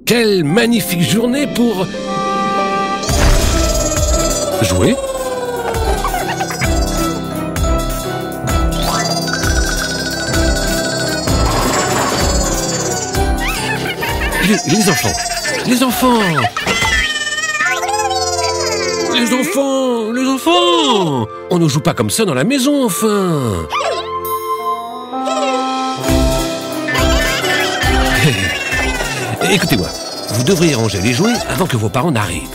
Quelle magnifique journée pour... jouer. Les enfants. Les enfants. Les enfants. Les enfants. On ne joue pas comme ça dans la maison, enfin. Écoutez-moi, vous devriez ranger les jouets avant que vos parents n'arrivent.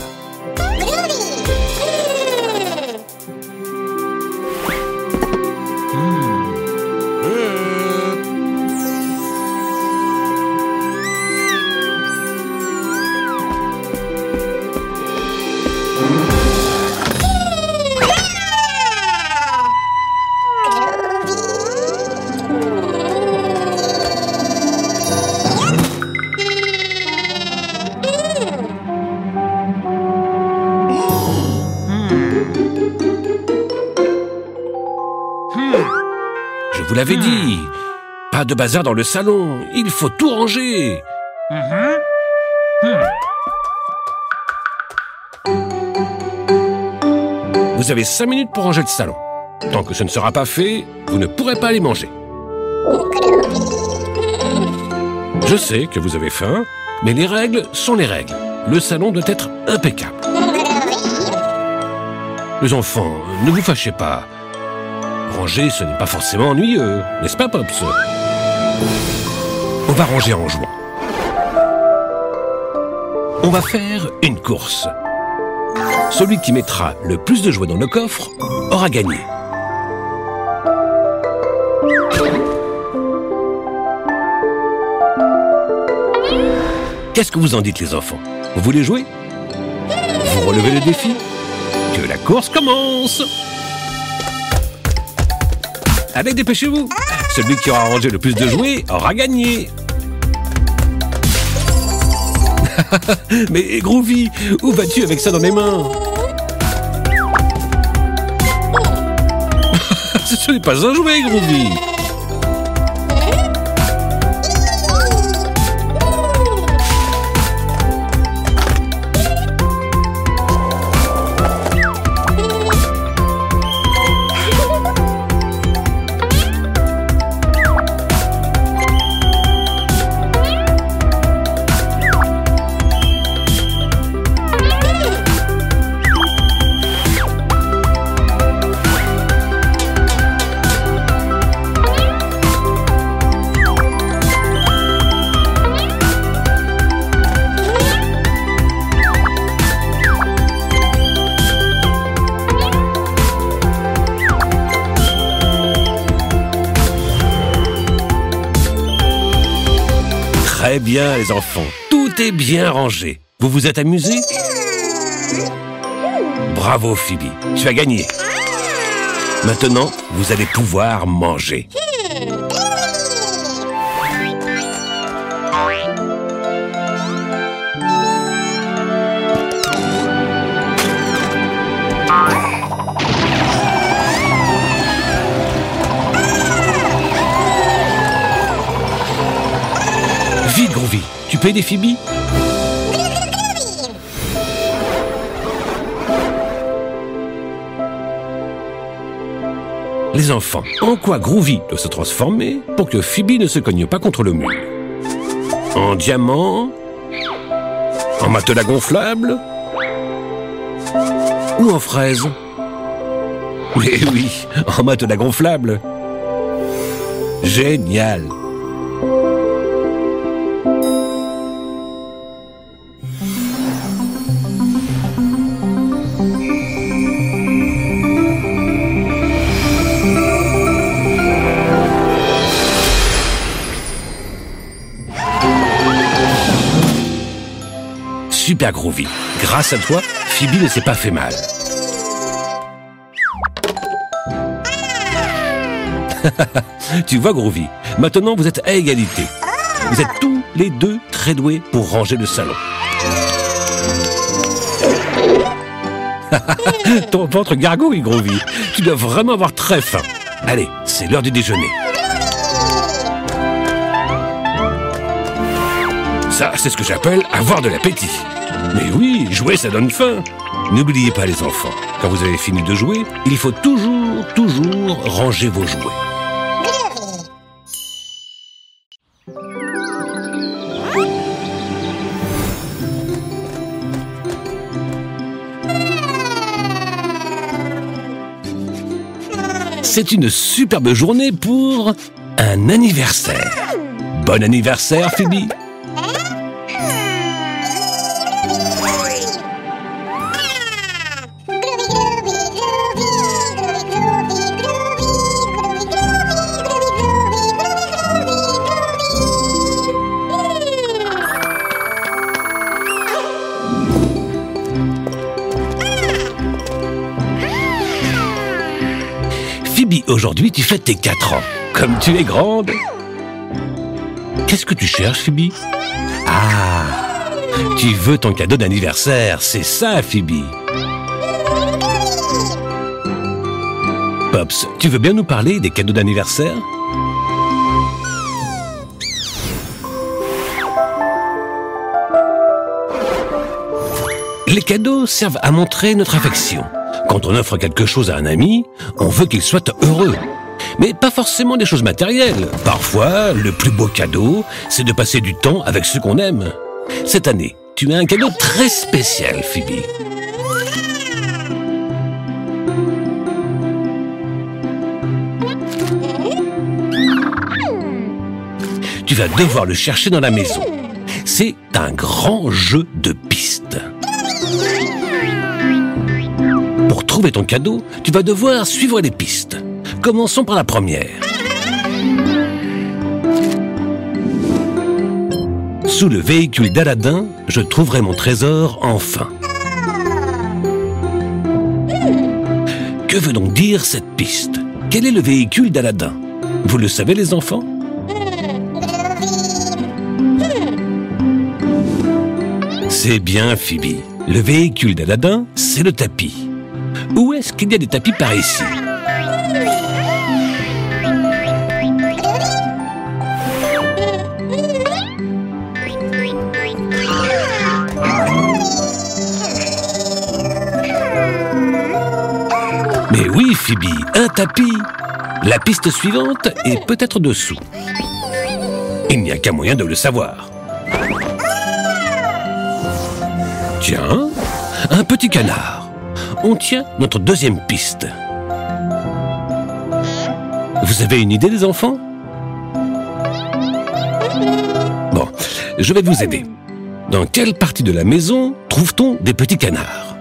Je vous l'avais dit, pas de bazar dans le salon, il faut tout ranger. Vous avez 5 minutes pour ranger le salon. Tant que ce ne sera pas fait, vous ne pourrez pas aller manger. Je sais que vous avez faim, mais les règles sont les règles. Le salon doit être impeccable. Les enfants, ne vous fâchez pas. Ranger, ce n'est pas forcément ennuyeux, n'est-ce pas, Pops? On va ranger en jouant. On va faire une course. Celui qui mettra le plus de jouets dans le coffre aura gagné. Qu'est-ce que vous en dites, les enfants? Vous voulez jouer? Vous relevez le défi? Que la course commence! Allez, dépêchez-vous! Celui qui aura rangé le plus de jouets aura gagné! Mais Groovy, où vas-tu avec ça dans les mains? Ce n'est pas un jouet, Groovy! Très bien, les enfants. Tout est bien rangé. Vous vous êtes amusés? Bravo, Phoebe. Tu as gagné. Maintenant, vous allez pouvoir manger. Vite, Groovy, tu peux aider Phoebe? Les enfants, en quoi Groovy doit se transformer pour que Phoebe ne se cogne pas contre le mur? En diamant? En matelas gonflable? Ou en fraise? Mais oui, en matelas gonflable. Génial! Super Groovy. Grâce à toi, Phoebe ne s'est pas fait mal. Tu vois, Groovy, maintenant vous êtes à égalité. Vous êtes tous les deux très doués pour ranger le salon. Ton ventre gargouille, Groovy. Tu dois vraiment avoir très faim. Allez, c'est l'heure du déjeuner. Ça, c'est ce que j'appelle avoir de l'appétit. Mais oui, jouer, ça donne faim. N'oubliez pas les enfants, quand vous avez fini de jouer, il faut toujours ranger vos jouets. C'est une superbe journée pour un anniversaire. Bon anniversaire, Phoebe. Phoebe, aujourd'hui tu fêtes tes 4 ans. Comme tu es grande. Qu'est-ce que tu cherches, Phoebe? Ah, tu veux ton cadeau d'anniversaire, c'est ça, Phoebe. Pops, tu veux bien nous parler des cadeaux d'anniversaire? Les cadeaux servent à montrer notre affection. Quand on offre quelque chose à un ami, on veut qu'il soit heureux. Mais pas forcément des choses matérielles. Parfois, le plus beau cadeau, c'est de passer du temps avec ceux qu'on aime. Cette année, tu as un cadeau très spécial, Phoebe. Tu vas devoir le chercher dans la maison. C'est un grand jeu de pistes. Pour trouver ton cadeau, tu vas devoir suivre les pistes. Commençons par la première. Sous le véhicule d'Aladin, je trouverai mon trésor enfin. Que veut donc dire cette piste? Quel est le véhicule d'Aladin? Vous le savez, les enfants? C'est bien, Phoebe. Le véhicule d'Aladin, c'est le tapis. Où est-ce qu'il y a des tapis par ici? Mais oui, Phoebe, un tapis. La piste suivante est peut-être dessous. Il n'y a qu'un moyen de le savoir. Tiens, un petit canard. On tient notre deuxième piste. Vous avez une idée, les enfants? Bon, je vais vous aider. Dans quelle partie de la maison trouve-t-on des petits canards?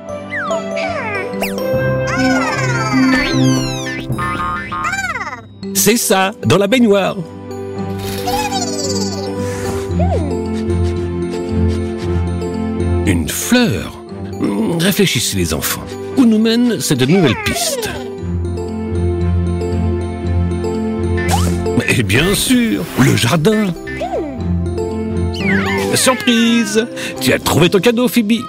C'est ça, dans la baignoire. Une fleur? Réfléchissez, les enfants. Où nous mène cette nouvelle piste? Et bien sûr, le jardin. Surprise! Tu as trouvé ton cadeau, Phoebe.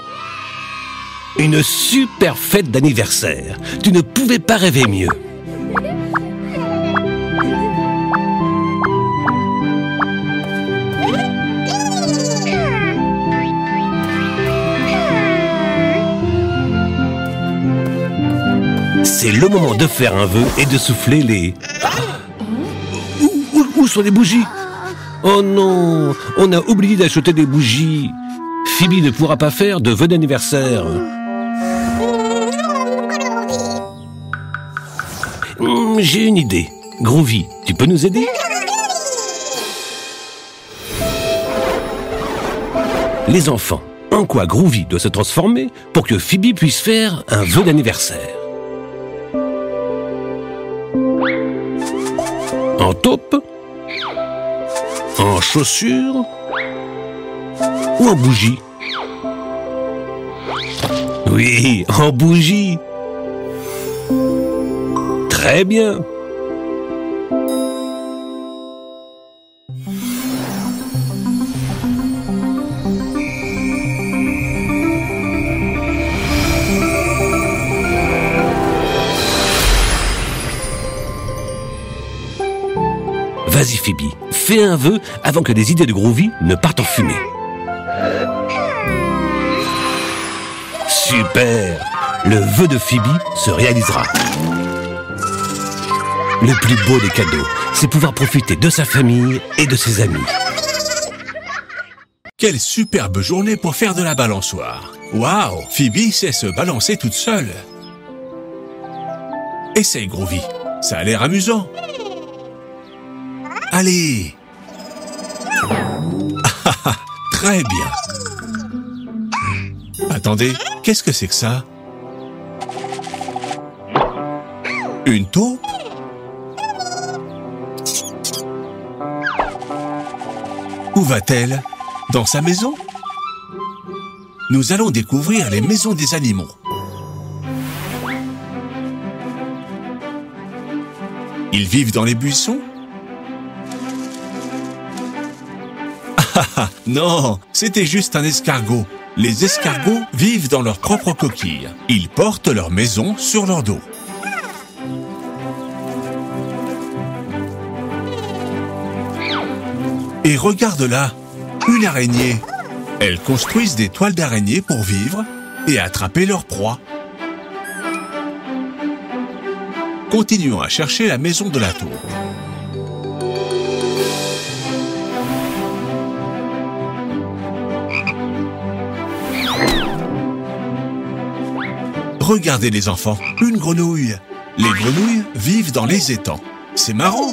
Une super fête d'anniversaire. Tu ne pouvais pas rêver mieux. C'est le moment de faire un vœu et de souffler les... Où sont les bougies? Oh non, on a oublié d'acheter des bougies. Phoebe ne pourra pas faire de vœu d'anniversaire. J'ai une idée. Groovy, tu peux nous aider? Les enfants, en quoi Groovy doit se transformer pour que Phoebe puisse faire un vœu d'anniversaire? En taupe? En chaussures? Ou en bougie? Oui, en bougie. Très bien. Vas-y, Phoebe, fais un vœu avant que les idées de Groovy ne partent en fumée. Super! Le vœu de Phoebe se réalisera. Le plus beau des cadeaux, c'est pouvoir profiter de sa famille et de ses amis. Quelle superbe journée pour faire de la balançoire. Waouh, Phoebe sait se balancer toute seule. Essaye, Groovy. Ça a l'air amusant. Allez. Très bien. Attendez, qu'est-ce que c'est que ça? Une taupe? Où va-t-elle? Dans sa maison? Nous allons découvrir les maisons des animaux. Ils vivent dans les buissons? Non, c'était juste un escargot. Les escargots vivent dans leur propre coquille. Ils portent leur maison sur leur dos. Et regarde là, une araignée. Elles construisent des toiles d'araignée pour vivre et attraper leur proie. Continuons à chercher la maison de la taupe. Regardez les enfants, une grenouille. Les grenouilles vivent dans les étangs. C'est marrant.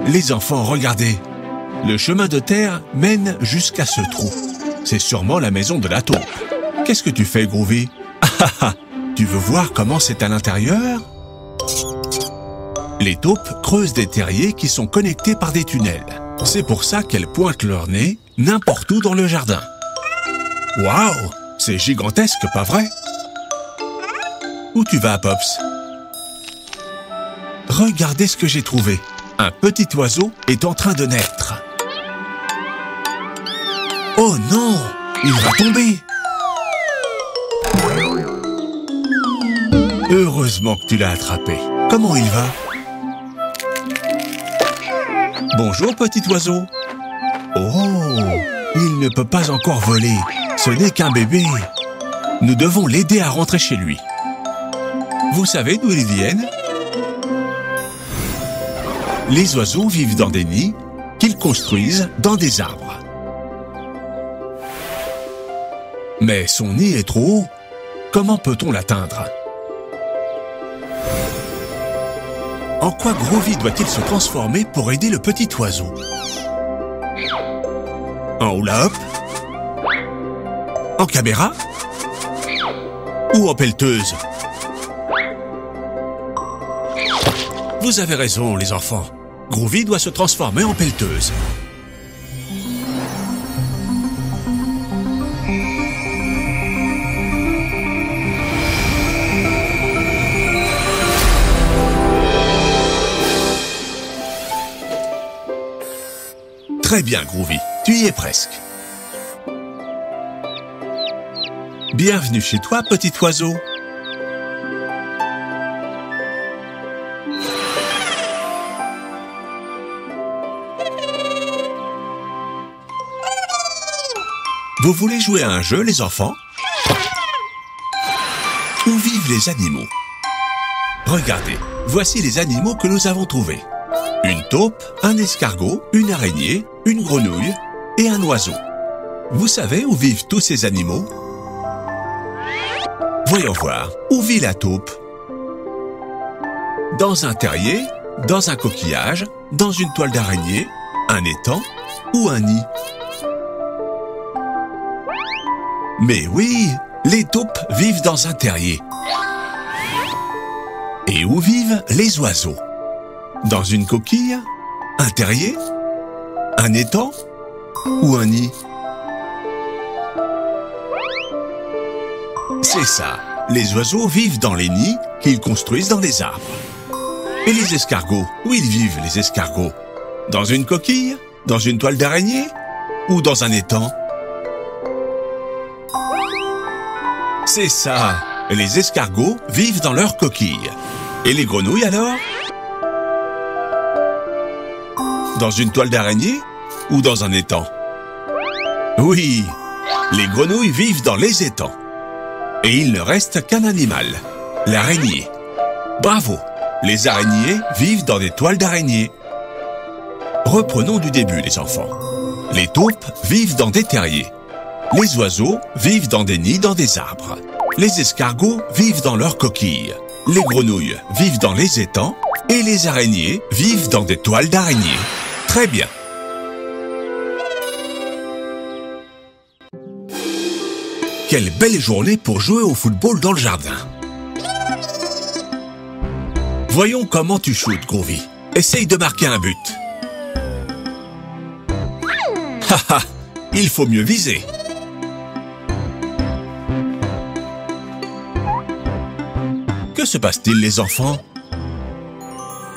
Les enfants, regardez. Le chemin de terre mène jusqu'à ce trou. C'est sûrement la maison de la taupe. Qu'est-ce que tu fais, Groovy? Tu veux voir comment c'est à l'intérieur? Les taupes creusent des terriers qui sont connectés par des tunnels. C'est pour ça qu'elles pointent leur nez n'importe où dans le jardin. Waouh! C'est gigantesque, pas vrai? Où tu vas, Pops? Regardez ce que j'ai trouvé. Un petit oiseau est en train de naître. Oh non! Il va tomber! Heureusement que tu l'as attrapé. Comment il va? Bonjour, petit oiseau. Oh! Il ne peut pas encore voler. Ce n'est qu'un bébé. Nous devons l'aider à rentrer chez lui. Vous savez d'où ils viennent? Les oiseaux vivent dans des nids qu'ils construisent dans des arbres. Mais son nid est trop haut. Comment peut-on l'atteindre? En quoi Groovy doit-il se transformer pour aider le petit oiseau? En hula-hop? En caméra? Ou en pelleteuse? Vous avez raison, les enfants. Groovy doit se transformer en pelleteuse. Très bien, Groovy. Tu y es presque. Bienvenue chez toi, petit oiseau. Vous voulez jouer à un jeu, les enfants? Où vivent les animaux? Regardez, voici les animaux que nous avons trouvés. Une taupe, un escargot, une araignée, une grenouille et un oiseau. Vous savez où vivent tous ces animaux? Voyons voir, où vit la taupe? Dans un terrier, dans un coquillage, dans une toile d'araignée, un étang ou un nid? Mais oui, les taupes vivent dans un terrier. Et où vivent les oiseaux? Dans une coquille? Un terrier? Un étang? Ou un nid? C'est ça, les oiseaux vivent dans les nids qu'ils construisent dans les arbres. Et les escargots, où ils vivent les escargots? Dans une coquille? Dans une toile d'araignée? Ou dans un étang? C'est ça, les escargots vivent dans leur coquille. Et les grenouilles alors? Dans une toile d'araignée ou dans un étang? Oui, les grenouilles vivent dans les étangs. Et il ne reste qu'un animal, l'araignée. Bravo, les araignées vivent dans des toiles d'araignée. Reprenons du début, les enfants. Les taupes vivent dans des terriers. Les oiseaux vivent dans des nids dans des arbres. Les escargots vivent dans leurs coquilles. Les grenouilles vivent dans les étangs. Et les araignées vivent dans des toiles d'araignée. Très bien. Quelle belle journée pour jouer au football dans le jardin. Voyons comment tu shootes, Groovy. Essaye de marquer un but. Haha, il faut mieux viser. Que se passe-t-il, les enfants?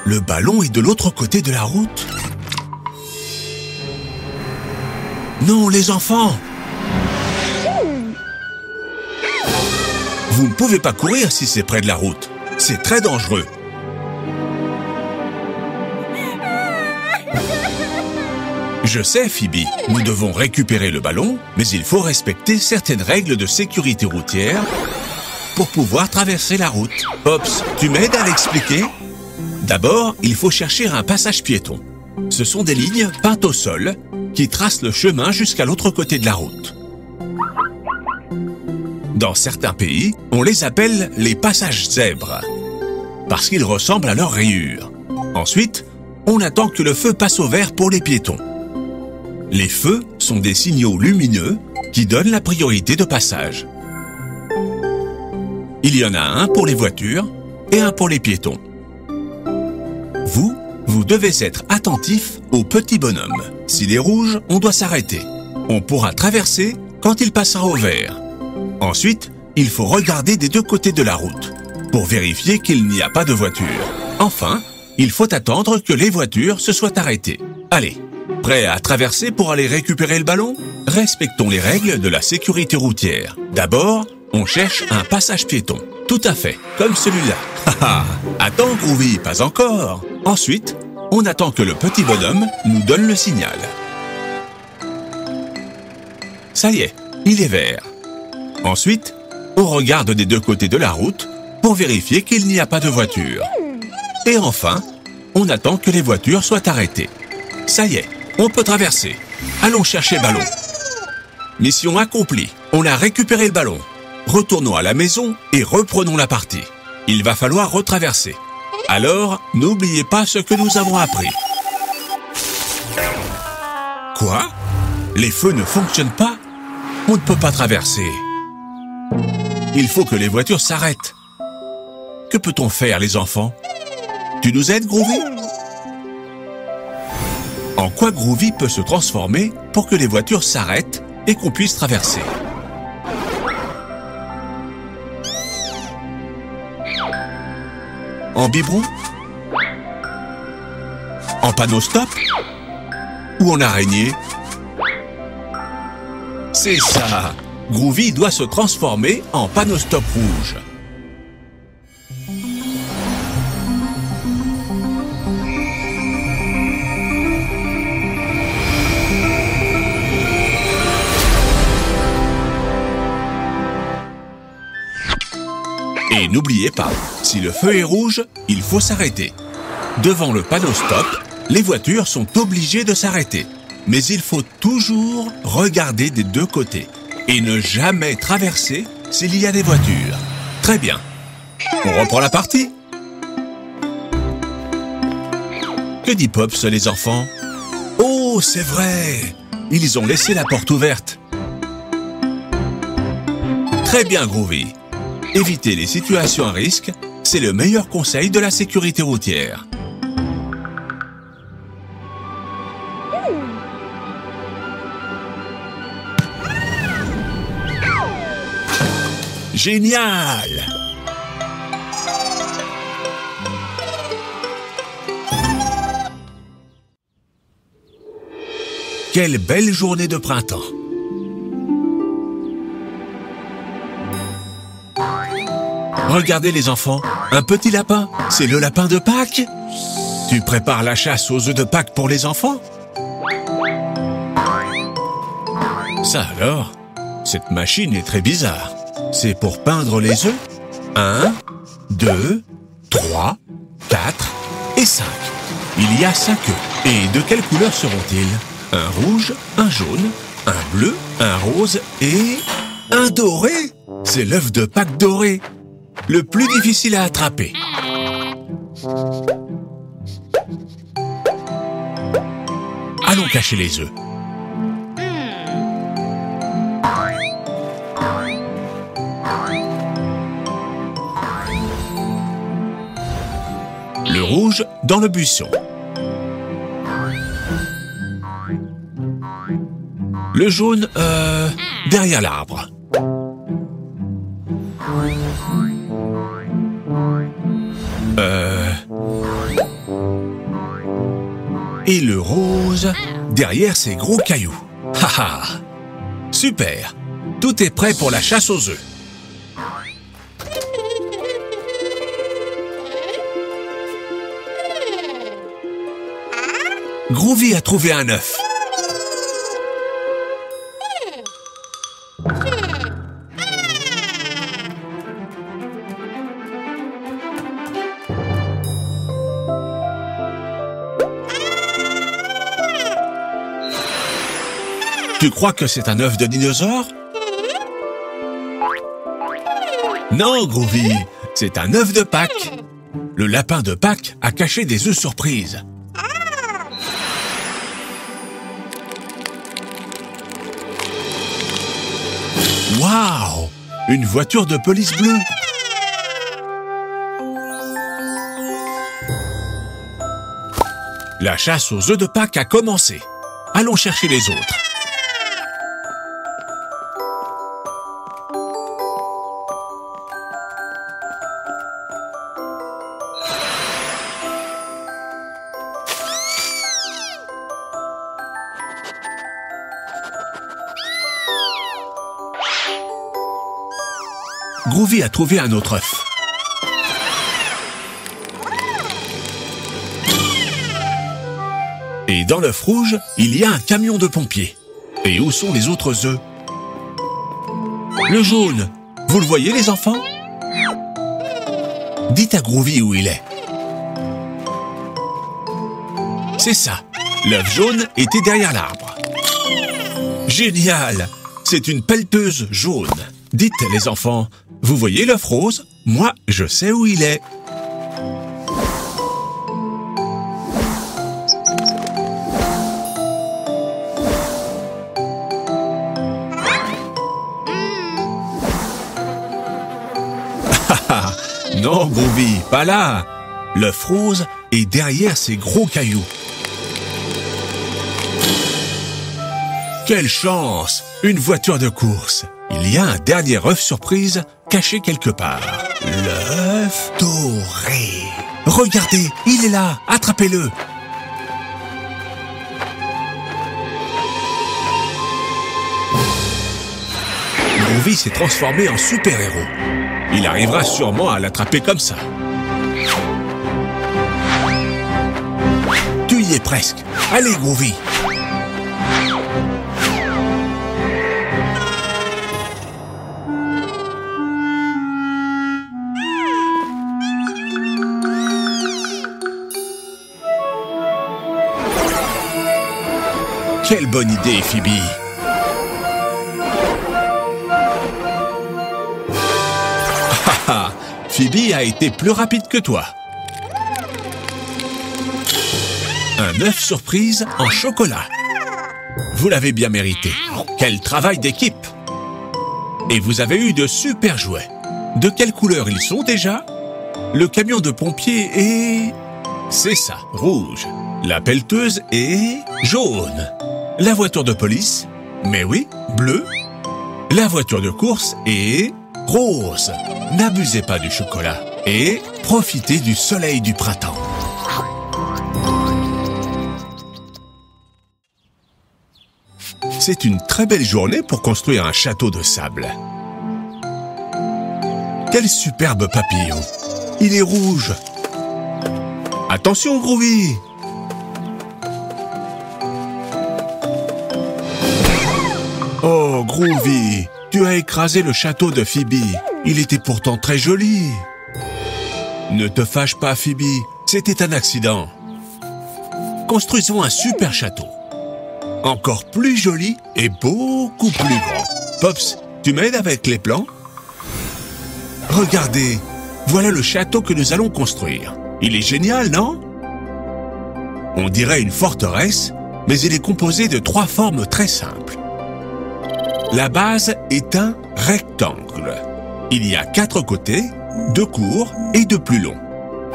Le ballon est de l'autre côté de la route. Non, les enfants! Vous ne pouvez pas courir si c'est près de la route. C'est très dangereux. Je sais, Phoebe, nous devons récupérer le ballon, mais il faut respecter certaines règles de sécurité routière pour pouvoir traverser la route. Pops, tu m'aides à l'expliquer? D'abord, il faut chercher un passage piéton. Ce sont des lignes peintes au sol qui tracent le chemin jusqu'à l'autre côté de la route. Dans certains pays, on les appelle les passages zèbres, parce qu'ils ressemblent à leurs rayures. Ensuite, on attend que le feu passe au vert pour les piétons. Les feux sont des signaux lumineux qui donnent la priorité de passage. Il y en a un pour les voitures et un pour les piétons. Vous devez être attentif au petit bonhomme. S'il est rouge, on doit s'arrêter. On pourra traverser quand il passera au vert. Ensuite, il faut regarder des deux côtés de la route pour vérifier qu'il n'y a pas de voiture. Enfin, il faut attendre que les voitures se soient arrêtées. Allez, prêt à traverser pour aller récupérer le ballon? Respectons les règles de la sécurité routière. D'abord, on cherche un passage piéton. Tout à fait, comme celui-là. Haha, attends, Groovy, pas encore. Ensuite, on attend que le petit bonhomme nous donne le signal. Ça y est, il est vert. Ensuite, on regarde des deux côtés de la route pour vérifier qu'il n'y a pas de voiture. Et enfin, on attend que les voitures soient arrêtées. Ça y est, on peut traverser. Allons chercher le ballon. Mission accomplie, on a récupéré le ballon. Retournons à la maison et reprenons la partie. Il va falloir retraverser. Alors, n'oubliez pas ce que nous avons appris. Quoi? Les feux ne fonctionnent pas? On ne peut pas traverser. Il faut que les voitures s'arrêtent. Que peut-on faire, les enfants? Tu nous aides, Groovy? En quoi Groovy peut se transformer pour que les voitures s'arrêtent et qu'on puisse traverser? En biberon? En panneau stop? Ou en araignée? C'est ça! Groovy doit se transformer en panneau stop rouge. Et n'oubliez pas, si le feu est rouge, il faut s'arrêter. Devant le panneau stop, les voitures sont obligées de s'arrêter. Mais il faut toujours regarder des deux côtés et ne jamais traverser s'il y a des voitures. Très bien. On reprend la partie. Que dit Pops, les enfants? Oh, c'est vrai! Ils ont laissé la porte ouverte. Très bien, Groovy. Éviter les situations à risque, c'est le meilleur conseil de la sécurité routière. Génial! Quelle belle journée de printemps! Regardez les enfants, un petit lapin, c'est le lapin de Pâques. Tu prépares la chasse aux œufs de Pâques pour les enfants? Ça alors, cette machine est très bizarre. C'est pour peindre les œufs? 1, 2, 3, 4 et 5. Il y a 5 œufs. Et de quelle couleur seront-ils? Un rouge, un jaune, un bleu, un rose et un doré. C'est l'œuf de Pâques doré. Le plus difficile à attraper. Allons cacher les œufs. Le rouge dans le buisson. Le jaune, derrière l'arbre. Et le rose, derrière ces gros cailloux. Haha! Super! Tout est prêt pour la chasse aux œufs. Groovy a trouvé un œuf. Tu crois que c'est un œuf de dinosaure? Non, Groovy, c'est un œuf de Pâques. Le lapin de Pâques a caché des œufs surprises. Waouh! Une voiture de police bleue! La chasse aux œufs de Pâques a commencé. Allons chercher les autres. Groovy a trouvé un autre œuf. Et dans l'œuf rouge, il y a un camion de pompiers. Et où sont les autres œufs? Le jaune, vous le voyez les enfants? Dites à Groovy où il est. C'est ça, l'œuf jaune était derrière l'arbre. Génial! C'est une pelleteuse jaune. Dites les enfants, vous voyez l'œuf rose? Moi, je sais où il est. Non, Groovy, pas là. L'œuf rose est derrière ces gros cailloux. Quelle chance! Une voiture de course. Il y a un dernier œuf surprise caché quelque part. L'œuf doré. Regardez, il est là. Attrapez-le. Groovy s'est transformé en super-héros. Il arrivera sûrement à l'attraper comme ça. Tu y es presque. Allez, Groovy. Quelle bonne idée, Phoebe. Phoebe a été plus rapide que toi. Un œuf surprise en chocolat. Vous l'avez bien mérité. Quel travail d'équipe! Et vous avez eu de super jouets. De quelle couleur ils sont déjà? Le camion de pompiers est... C'est ça, rouge. La pelleteuse est... jaune. La voiture de police? Mais oui, bleu. La voiture de course est... rose. N'abusez pas du chocolat et profitez du soleil du printemps. C'est une très belle journée pour construire un château de sable. Quel superbe papillon! Il est rouge. Attention, Groovy! Oh, Groovy, tu as écrasé le château de Phoebe. Il était pourtant très joli. Ne te fâche pas, Phoebe, c'était un accident. Construisons un super château. Encore plus joli et beaucoup plus grand. Pops, tu m'aides avec les plans? Regardez, voilà le château que nous allons construire. Il est génial, non? On dirait une forteresse, mais il est composé de 3 formes très simples. La base est un rectangle. Il y a 4 côtés, 2 courts et 2 plus longs.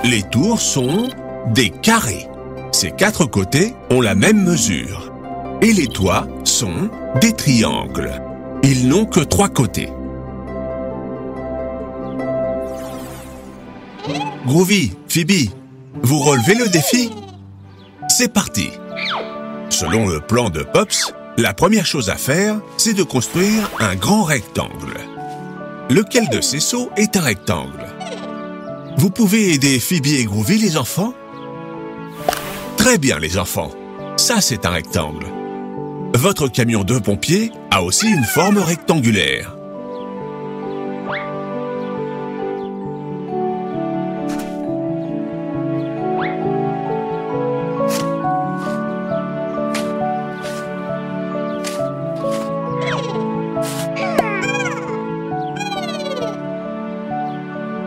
Les tours sont des carrés. Ces 4 côtés ont la même mesure. Et les toits sont des triangles. Ils n'ont que 3 côtés. Groovy, Phoebe, vous relevez le défi? C'est parti! Selon le plan de Pops, la première chose à faire, c'est de construire un grand rectangle. Lequel de ces seaux est un rectangle? Vous pouvez aider Phoebe et Groovy, les enfants? Très bien, les enfants. Ça, c'est un rectangle. Votre camion de pompiers a aussi une forme rectangulaire.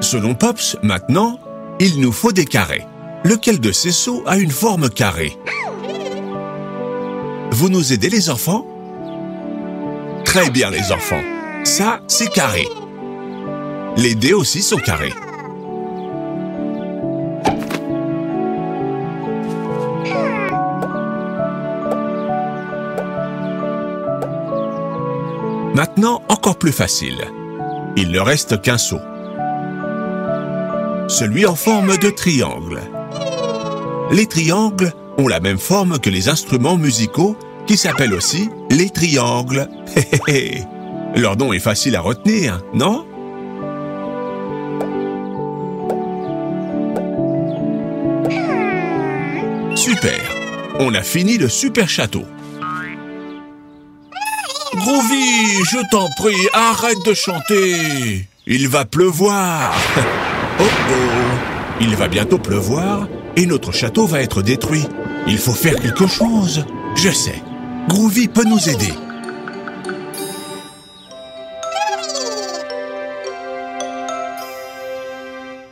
Selon Pops, maintenant, il nous faut des carrés. Lequel de ces seaux a une forme carrée? Vous nous aidez, les enfants? Très bien, les enfants. Ça, c'est carré. Les dés aussi sont carrés. Maintenant, encore plus facile. Il ne reste qu'un seau. Celui en forme de triangle. Les triangles ont la même forme que les instruments musicaux qui s'appellent aussi les triangles. Leur nom est facile à retenir, non? Super! On a fini le super château. Groovy, je t'en prie, arrête de chanter. Il va pleuvoir. Oh oh, il va bientôt pleuvoir et notre château va être détruit. Il faut faire quelque chose. Je sais, Groovy peut nous aider.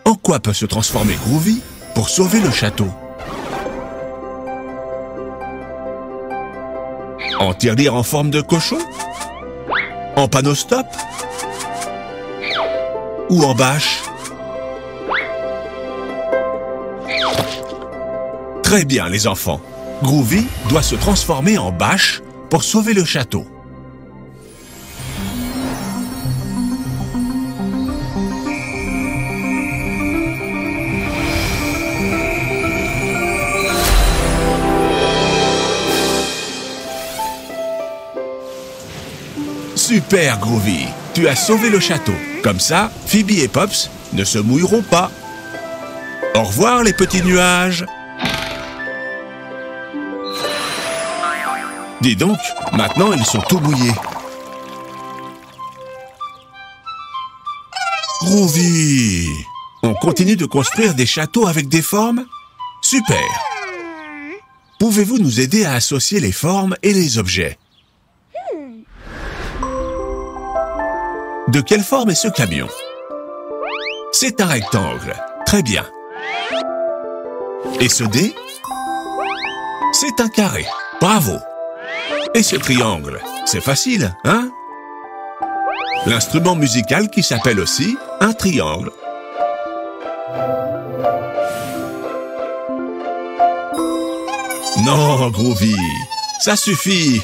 En quoi peut se transformer Groovy pour sauver le château? En tirelire en forme de cochon? En panneau stop? Ou en bâche? Très bien, les enfants. Groovy doit se transformer en bâche pour sauver le château. Super, Groovy. Tu as sauvé le château. Comme ça, Phoebe et Pops ne se mouilleront pas. Au revoir, les petits nuages. Dis donc, maintenant ils sont tout mouillés. Groovy! On continue de construire des châteaux avec des formes? Super! Pouvez-vous nous aider à associer les formes et les objets? De quelle forme est ce camion? C'est un rectangle. Très bien. Et ce dé? C'est un carré. Bravo! Et ce triangle? C'est facile, hein? L'instrument musical qui s'appelle aussi un triangle. Non, Groovy, ça suffit.